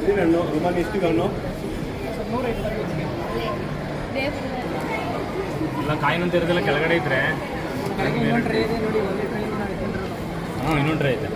ಹಣ್ಣು ರುಮಾನಿ ಎಷ್ಟು ಹಣ್ಣು ಇಲ್ಲ ಕಾಯಿನಂತ ಇರೋದೆಲ್ಲ ಕೆಳಗಡೆ ಇದ್ರೆ ಹಾಂ ಇನ್ನೊಂದು ಟ್ರೈ ಐತೆ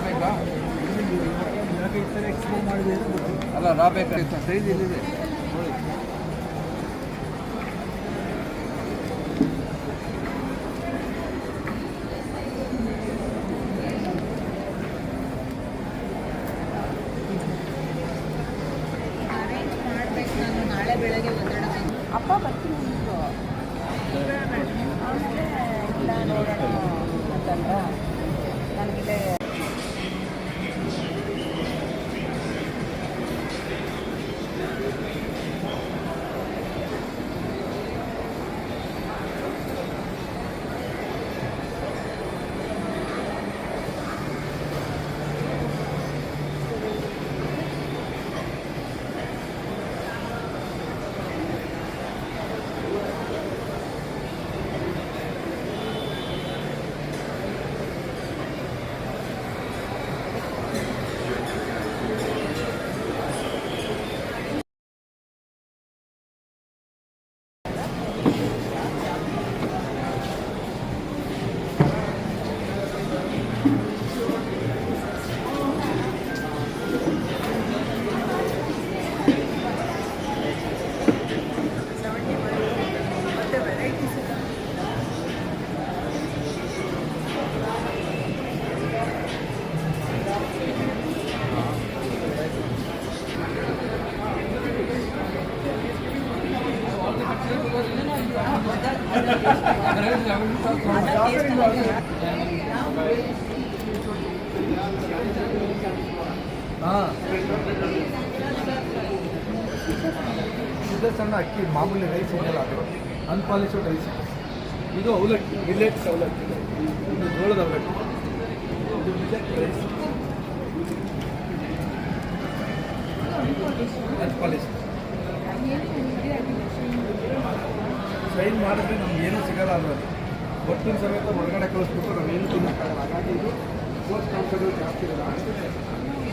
ಬೇಕಾ ಅಲ್ಲ ರಾ ಬೇಕಾಗಿತ್ತು ಸೈಜ್ ಇಲ್ಲಿದೆ ನೋಡಿ ನಾಳೆ ಬೆಳಗ್ಗೆ ಅಪ್ಪ ಬರ್ತೀನಿ ಇಲ್ಲ ನೋಡೋಣ ಅಂತಂದ್ರೆ ನನಗೆ ಸಣ್ಣ ಅಕ್ಕಿ ಮಾಮೂಲಿ ರೈಸ್ ಇದೆಯಲ್ಲ ಅದು ಅನ್ಪಾಲಿಶ್ಡ್ ರೈಸ್ ಇದು ಅವಲಕ್ಕಿ ಮಿಲೆಟ್ಸ್ ಅವಲಕ್ಕಿ ಇದು ಜೋಳದ ಅವಲಕ್ಕಿ ಇದು ಮಿಲೆಟ್ ರೈಸ್ ಅನ್ಪಾಲಿಶ್ಡ್ ಸೈನ್ ಮಾಡಿದ್ರೆ ನಮ್ಗೆ ಏನೂ ಸಿಗಲ್ಲ ಅನ್ನೋದು ಒಟ್ಟಿನ ಸಮೇತ ಹೊರಗಡೆ ಕಳಿಸ್ಬಿಟ್ಟು ನಾವೇನು ತಿನ್ನೋಕ್ಕಾಗಲ್ಲ ಹಾಗಾಗಿ ಇದು ಪೋಸ್ಟ್ ಕಾನ್ಸರ್ಗಳು ಜಾಸ್ತಿ ಇರಲ್ಲ